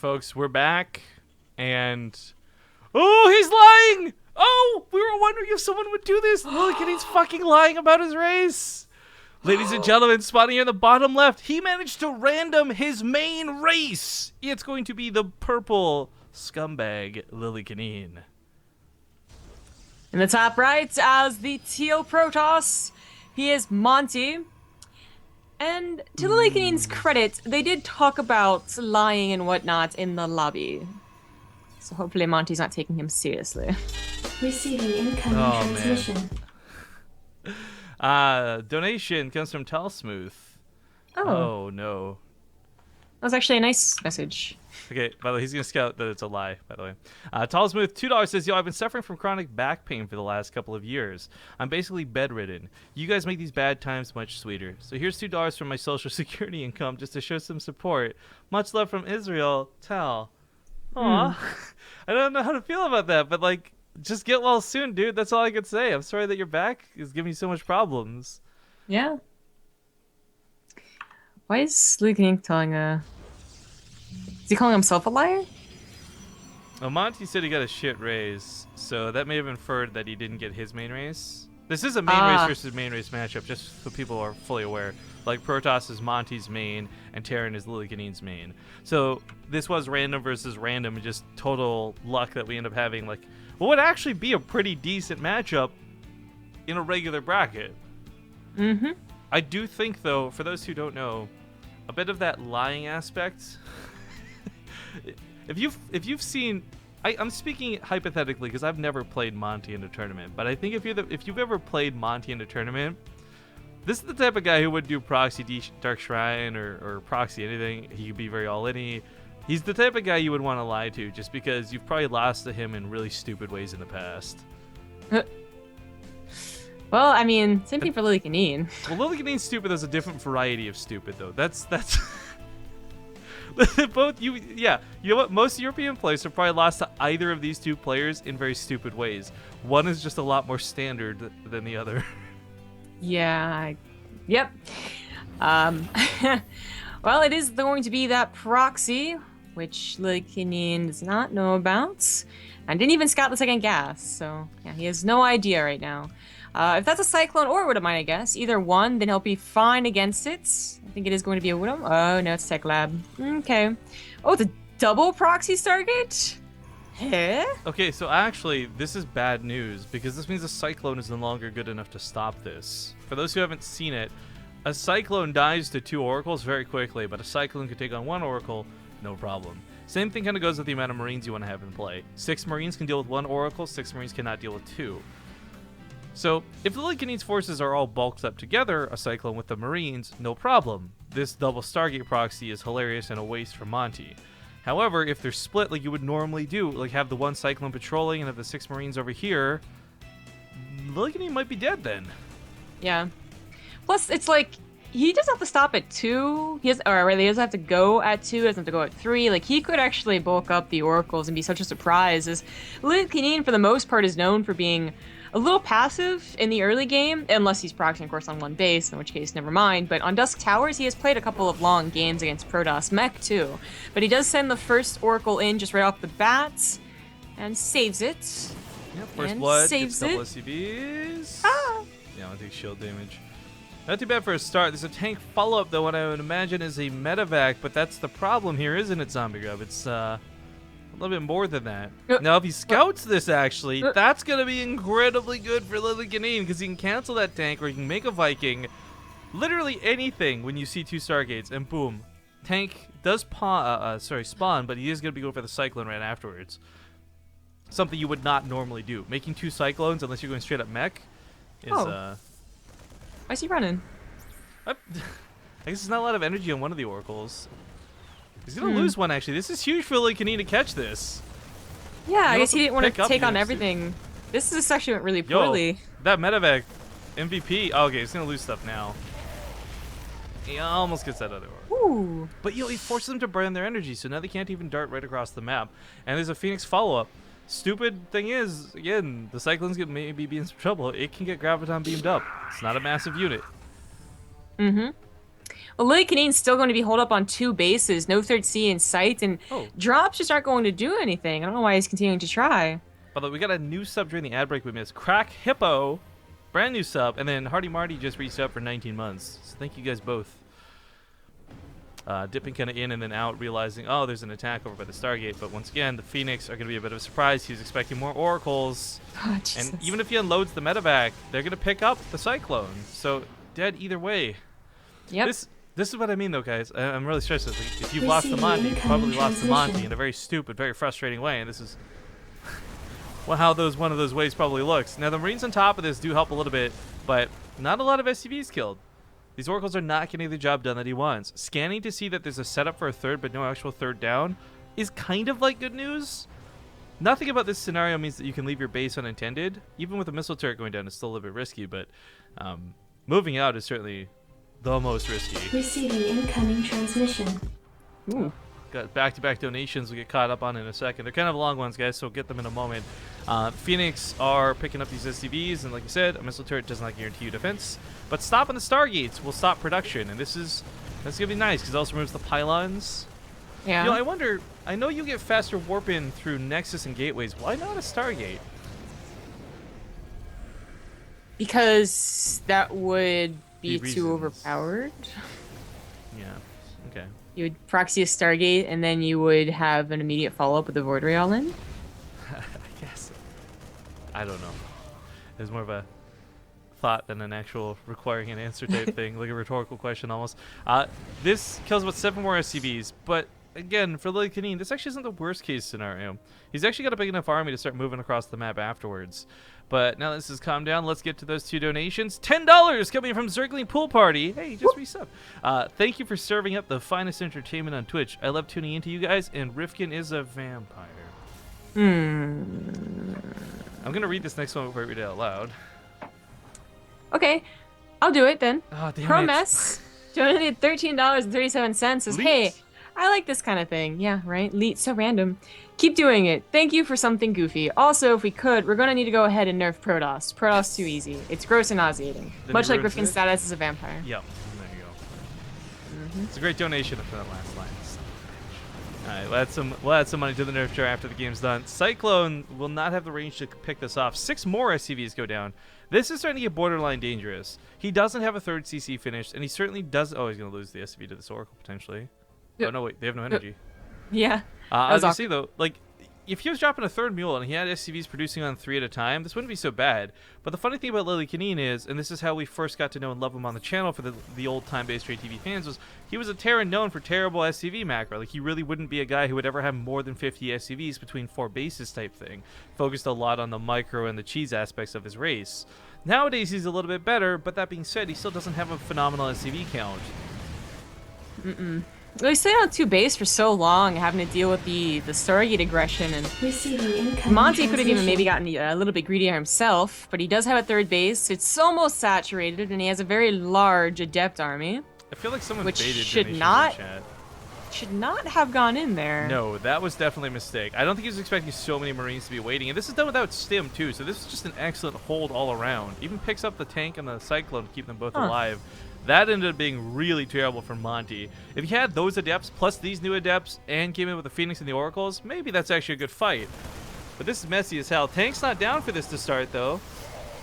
folks, we're back, and oh, he's lying! Oh, we were wondering if someone would do this. Lillekanin's fucking lying about his race. Ladies and gentlemen, spotting here in the bottom left, he managed to random his main race. It's going to be the purple scumbag Lillekanin. In the top right, as the teal Protoss, he is Monty. And to Lillekanin's credit, they did talk about lying and whatnot in the lobby. So hopefully Monty's not taking him seriously. Receiving incoming transmission. Donation comes from Telsmooth. Oh, no. that was actually a nice message. Okay, by the way, he's going to scout that it's a lie, by the way. Tallsmooth, $2 says, yo, I've been suffering from chronic back pain for the last couple of years. I'm basically bedridden. You guys make these bad times much sweeter. So here's $2 from my social security income just to show some support. Much love from Israel, Tal. Aw. I don't know how to feel about that, but, like, just get well soon, dude. That's all I could say. I'm sorry that your back is giving you so much problems. Yeah. Why is Lillekanin telling Is he calling himself a liar? Well, Monty said he got a shit raise, so that may have inferred that he didn't get his main race. This is a main race versus main race matchup, just so people are fully aware. Like, Protoss is Monty's main, and Terran is Lillekanin's main. So, this was random versus random, and just total luck that we end up having, like, what would actually be a pretty decent matchup in a regular bracket. Mm-hmm. I do think, though, for those who don't know, a bit of that lying aspect... If you've seen, I'm speaking hypothetically because I've never played Monty in a tournament, but I think if you've ever played Monty in a tournament, this is the type of guy who would do proxy Dark Shrine or proxy anything. He could be very all-in-y. He's the type of guy you would want to lie to just because you've probably lost to him in really stupid ways in the past. Well, I mean, same thing for Lillekanin. Well, Lillekanin's stupid is a different variety of stupid, though. That's both you know what, most European players have probably lost to either of these two players in very stupid ways. One is just a lot more standard than the other. Yeah. Yep. Well, it is going to be that proxy, which Lillekanin does not know about, and didn't even scout the second gas. So yeah, he has no idea right now. If that's a Cyclone or a Woodham, I guess, either one, then he'll be fine against it. I think it is going to be a Woodham. Oh, no, it's Tech Lab. Okay. Oh, it's a double proxy Stargate? Huh? Okay, so actually, this is bad news, because this means a Cyclone is no longer good enough to stop this. For those who haven't seen it, a Cyclone dies to 2 Oracles very quickly, but a Cyclone can take on 1 Oracle, no problem. Same thing kind of goes with the amount of Marines you want to have in play. 6 Marines can deal with 1 Oracle, 6 Marines cannot deal with 2. So, if the Lillekanin's forces are all bulked up together, a Cyclone with the Marines, no problem. This double Stargate proxy is hilarious and a waste for Monty. However, if they're split like you would normally do, like have the 1 Cyclone patrolling and have the 6 Marines over here, Lillekanin might be dead then. Yeah. Plus, it's like, he doesn't have to stop at 2. He doesn't have to go at 2, he doesn't have to go at 3. Like, he could actually bulk up the Oracles and be such a surprise, as Lillekanin, for the most part, is known for being a little passive in the early game, unless he's proxying, of course, on 1 base, in which case, never mind. But on Dusk Towers, he has played a couple of long games against Protoss Mech, too. But he does send the first Oracle in just right off the bat, and saves it. Yep, first and blood, saves gets double it. SCVs. Ah! Yeah, I'll take shield damage. Not too bad for a start. There's a tank follow-up, though, what I would imagine is a medevac, but that's the problem here, isn't it, Zombie Grub? It's, a little bit more than that. Now, if he scouts this, actually, that's going to be incredibly good for Lillekanin, because he can cancel that tank, or he can make a Viking. Literally anything when you see 2 Stargates, and boom. Tank does spawn, but he is going to be going for the Cyclone right afterwards. Something you would not normally do. Making 2 Cyclones, unless you're going straight up mech, is, Why is he running? I guess there's not a lot of energy on one of the Oracles. He's going to lose one, actually. This is huge for Lillekanin to catch this. Yeah, I guess he didn't want pick to up take on units. everything. This actually went really poorly. Yo, that medevac MVP. Oh, okay, he's going to lose stuff now. He almost gets that other Oracle. Ooh. But, he forces them to burn their energy, so now they can't even dart right across the map. And there's a Phoenix follow-up. Stupid thing is, again, the Cyclone's going to maybe be in some trouble. It can get Graviton beamed up. It's not a massive unit. Mm-hmm. Well, Lillekanin's still going to be holed up on 2 bases, no third C in sight, and Oh. drops just aren't going to do anything. I don't know why he's continuing to try. Although we got a new sub during the ad break we missed. Crack Hippo, brand new sub, and then Hardy Marty just reached out for 19 months. So thank you guys both. Dipping kind of in and then out, realizing, oh, there's an attack over by the Stargate. But once again, the Phoenix are going to be a bit of a surprise. He was expecting more Oracles. Oh, Jesus. And even if he unloads the medevac, they're going to pick up the Cyclone. So dead either way. Yep. This is what I mean, though, guys. I'm really stressed. Like, if you've lost the Monty, you've probably lost the Monty in a very stupid, very frustrating way. And this is well, how one of those ways probably looks. Now, the Marines on top of this do help a little bit, but not a lot of SCVs killed. These Oracles are not getting the job done that he wants. Scanning to see that there's a setup for a third, but no actual third down, is kind of like good news. Nothing about this scenario means that you can leave your base unintended. Even with a missile turret going down, it's still a little bit risky, but moving out is certainly the most risky. Receiving incoming transmission. Ooh. Got back-to-back donations we'll get caught up on in a second. They're kind of long ones, guys, so we'll get them in a moment. Phoenix are picking up these SCVs, and like I said, a missile turret does not guarantee you defense. But stopping the Stargates will stop production, and that's going to be nice, because it also removes the pylons. Yeah. You know, I wonder, I know you get faster warp in through Nexus and gateways. Why not a Stargate? Because that would be Reasons. too overpowered. Yeah, okay. You would proxy a Stargate, and then you would have an immediate follow-up with the Void Ray all in. I guess. I don't know. It's more of a thought than an actual requiring an answer type thing, like a rhetorical question almost. This kills about 7 more SCVs, but again, for Lillekanin, this actually isn't the worst case scenario. He's actually got a big enough army to start moving across the map afterwards. But now this has calmed down, let's get to those 2 donations. $10 coming from Zergling Pool Party. Hey, you just resub. Thank you for serving up the finest entertainment on Twitch. I love tuning into you guys, and Rifkin is a vampire. I'm going to read this next one before I read it out loud. Okay, I'll do it then. Oh, damn Promess donated $13.37. Says, hey, I like this kind of thing. Yeah, right? So random. Keep doing it. Thank you for something goofy. Also, if we could, we're going to need to go ahead and nerf Protoss. Protoss too easy. It's gross and nauseating. Much like Rifkin's status as a vampire. Yep. There you go. It's a great donation for that last line. Alright, we'll add some money to the nerf jar after the game's done. Cyclone will not have the range to pick this off. 6 more SCVs go down. This is starting to get borderline dangerous. He doesn't have a third CC finished, and he certainly does. Oh, he's going to lose the SCV to this Oracle potentially. Oh no, wait, they have no energy. Yeah. I was gonna say though, like, if he was dropping a third mule and he had SCVs producing on 3 at a time, this wouldn't be so bad. But the funny thing about Lillekanin is, and this is how we first got to know and love him on the channel for the old time-based Trade TV fans, was he was a Terran known for terrible SCV macro. Like, he really wouldn't be a guy who would ever have more than 50 SCVs between 4 bases type thing. Focused a lot on the micro and the cheese aspects of his race. Nowadays he's a little bit better, but that being said, he still doesn't have a phenomenal SCV count. Well, he stayed on 2 base for so long, having to deal with the Stargate aggression, and Receiving incoming Monty could have even transmission. maybe gotten a little bit greedier himself, but he does have a 3rd base. It's almost saturated, and he has a very large adept army. I feel like someone Which baited should donations not- in chat. Should not have gone in there. No, that was definitely a mistake. I don't think he was expecting so many Marines to be waiting. And this is done without stim, too, so this is just an excellent hold all around. Even picks up the tank and the Cyclone to keep them both alive. That ended up being really terrible for Monty. If he had those Adepts, plus these new Adepts, and came in with the Phoenix and the Oracles, maybe that's actually a good fight. But this is messy as hell. Tank's not down for this to start, though.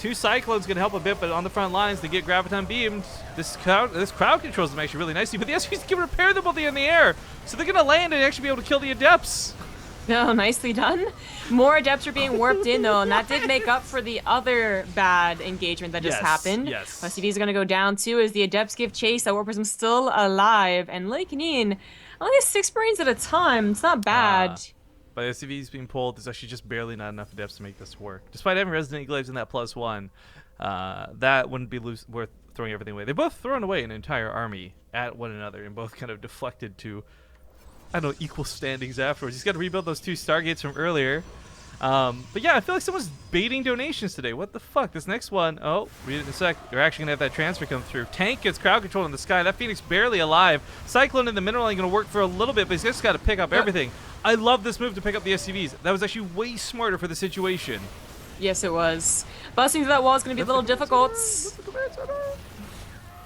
2 Cyclones gonna help a bit, but on the front lines, they get Graviton beamed. This crowd controls them actually really nicely, but the SVs can repair them while they're in the air. So they're gonna land and actually be able to kill the Adepts. No, nicely done. More Adepts are being warped in, though, and that did make up for the other bad engagement that just happened. Yes. SCVs are going to go down, too, as the Adepts give chase. That Warpersm still alive, and Lillekanin only has 6 Marines at a time. It's not bad. By the SCVs being pulled, there's actually just barely not enough Adepts to make this work. Despite having Resident Glaives in that +1, that wouldn't be worth throwing everything away. They both thrown away an entire army at one another, and both kind of deflected to, I don't know, equal standings afterwards. He's got to rebuild those 2 Stargates from earlier. But yeah, I feel like someone's baiting donations today. What the fuck? This next one, oh, read it in a sec. You're actually going to have that transfer come through. Tank gets crowd control in the sky. That Phoenix barely alive. Cyclone in the middle ain't going to work for a little bit, but he's just got to pick up everything. I love this move to pick up the SCVs. That was actually way smarter for the situation. Yes, it was. Busting through that wall is going to be a little difficult.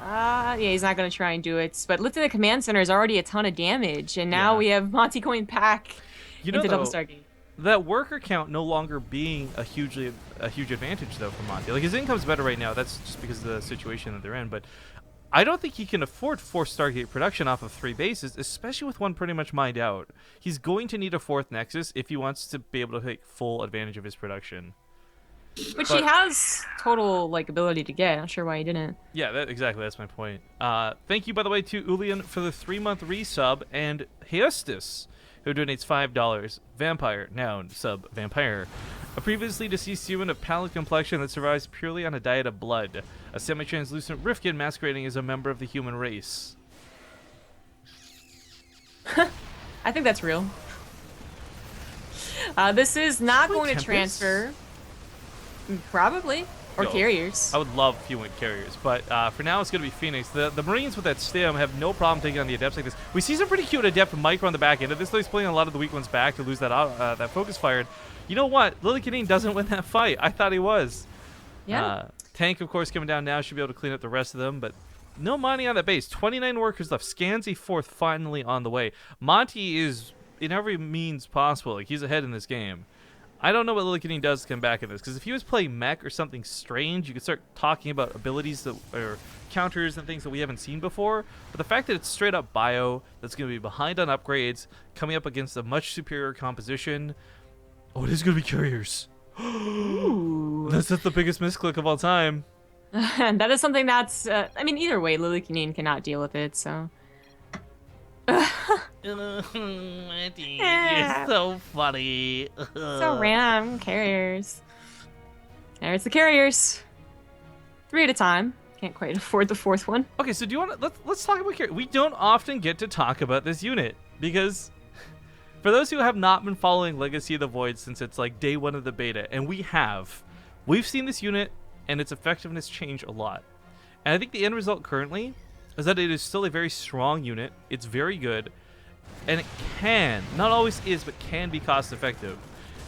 Yeah, he's not going to try and do it. But lifting the command center is already a ton of damage, and now Yeah. we have Monty going back You know, into double though, Stargate. that worker count no longer being a huge advantage though for Monty. Like his income's better right now. That's just because of the situation that they're in. But I don't think he can afford 4 Stargate production off of 3 bases, especially with one pretty much mined out. He's going to need a 4th Nexus if he wants to be able to take full advantage of his production. Which he has total like ability to get. Not sure why he didn't. Yeah, exactly. That's my point. Thank you, by the way, to Ulian for the 3-month resub, and Heustis, who donates $5. Vampire, noun, sub, vampire. A previously deceased human of pallid complexion that survives purely on a diet of blood. A semi-translucent Rifkin masquerading as a member of the human race. I think that's real. This is not going to Tempest? transfer. Probably. Or No. carriers. I would love if he went carriers, but for now it's going to be Phoenix. The Marines with that stim have no problem taking on the Adepts like this. We see some pretty cute Adept Micro on the back end of this, though he's playing a lot of the weak ones back to lose that focus fired. You know what? Lillekanin doesn't win that fight. I thought he was. Yeah. Tank, of course, coming down now. Should be able to clean up the rest of them, but no Monty on that base. 29 workers left. Scansy 4th finally on the way. Monty is, in every means possible, like he's ahead in this game. I don't know what Lillekanin does to come back in this, because if he was playing mech or something strange, you could start talking about abilities that, or counters and things that we haven't seen before. But the fact that it's straight up bio, that's going to be behind on upgrades, coming up against a much superior composition. Oh, it is going to be carriers. Ooh. That's the biggest misclick of all time. And that is something that's. I mean, either way, Lillekanin cannot deal with it, so. Monty, Yeah. you're so funny. So random. Carriers. There's the carriers. 3 at a time. Can't quite afford the 4th one. Okay, so do you want to let's talk about carriers? We don't often get to talk about this unit because for those who have not been following Legacy of the Void since it's like day 1 of the beta, and we've seen this unit and its effectiveness change a lot. And I think the end result currently is that it is still a very strong unit. It's very good, and it can, not always is, but can be cost effective.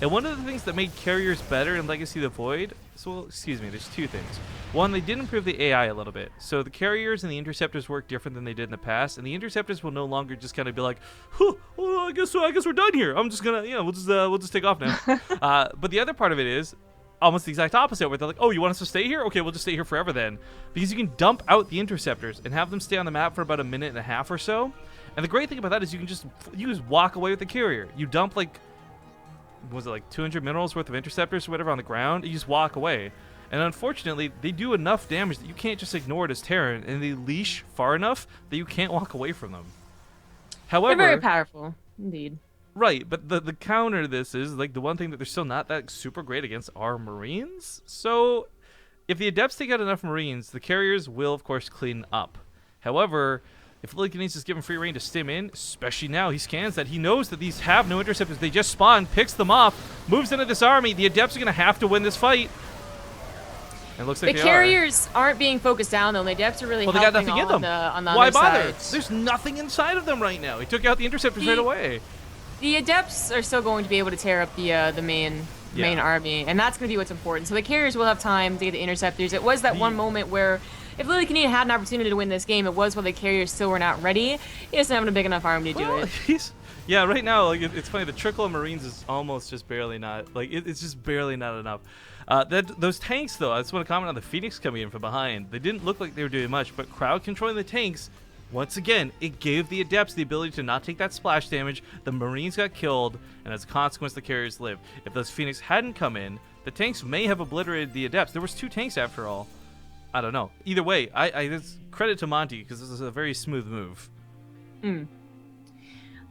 And one of the things that made carriers better in Legacy of the Void, so excuse me, there's 2 things. One, they did improve the AI a little bit. So the carriers and the interceptors work different than they did in the past, and the interceptors will no longer just kind of be like, huh, well, I guess we're done here. I'm just gonna, we'll just take off now. But the other part of it is almost the exact opposite, where they're like, oh, you want us to stay here? Okay, we'll just stay here forever then. Because you can dump out the interceptors and have them stay on the map for about a minute and a half or so. And the great thing about that is you can just walk away with the carrier. You dump like, was it like 200 minerals worth of interceptors or whatever on the ground, you just walk away. And unfortunately, they do enough damage that you can't just ignore it as Terran, and they leash far enough that you can't walk away from them. However, They're very powerful, indeed. right, but the counter to this is, like, the one thing that they're still not that super great against are Marines. So, if the Adepts take out enough Marines, the carriers will, of course, clean up. However, if Lillekanin's just given free reign to stim in, especially now, he scans that. He knows that these have no interceptors. They just spawn, picks them off, moves into this army. The Adepts are going to have to win this fight. And it looks like The they carriers aren't being focused down, though. The Adepts are really Well, they got helping nothing in them. on the Why other bother? side. There's nothing inside of them right now. He took out the interceptors right away. The Adepts are still going to be able to tear up the main army, and that's going to be what's important. So the carriers will have time to get the interceptors. It was that one moment where if Lillekanin had an opportunity to win this game, it was while the carriers still were not ready. He doesn't have a big enough army to do it. Yeah, right now, like it's funny. The trickle of Marines is almost just barely not, like it's just barely not enough. Those tanks, though, I just want to comment on the Phoenix coming in from behind. They didn't look like they were doing much, but crowd controlling the tanks, once again, it gave the Adepts the ability to not take that splash damage. The Marines got killed, and as a consequence, the carriers lived. If those Phoenix hadn't come in, the tanks may have obliterated the Adepts. There was 2 tanks after all. I don't know. Either way, it's credit to Monty, because this is a very smooth move.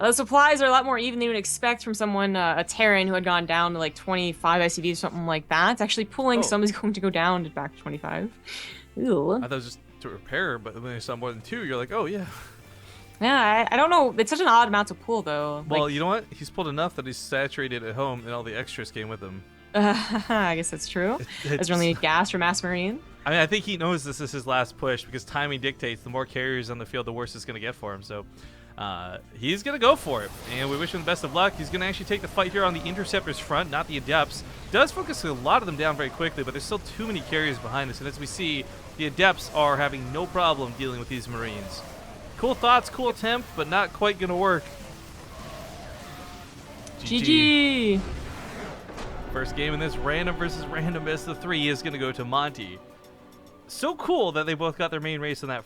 The supplies are a lot more even than you would expect from someone, a Terran who had gone down to like 25 ICVs or something like that. It's actually pulling some is going to go down to back to 25. Ew. I thought it was just to repair, but when you saw more than 2, you're like, oh yeah. Yeah, I don't know. It's such an odd amount to pull, though. Well, Like, you know what? He's pulled enough that he's saturated at home, and all the extras came with him. I guess that's true. Doesn't really need gas for Mass Marine. I mean, I think he knows this is his last push, because timing dictates the more carriers on the field, the worse it's going to get for him. So, He's going to go for it, and we wish him the best of luck. He's going to actually take the fight here on the Interceptors front, not the Adepts. Does focus a lot of them down very quickly, but there's still too many carriers behind us, and as we see, the Adepts are having no problem dealing with these Marines. Cool thoughts, cool attempt, but not quite going to work. GG. First game in this random versus random best of 3 is going to go to Monty. So cool that they both got their main race in that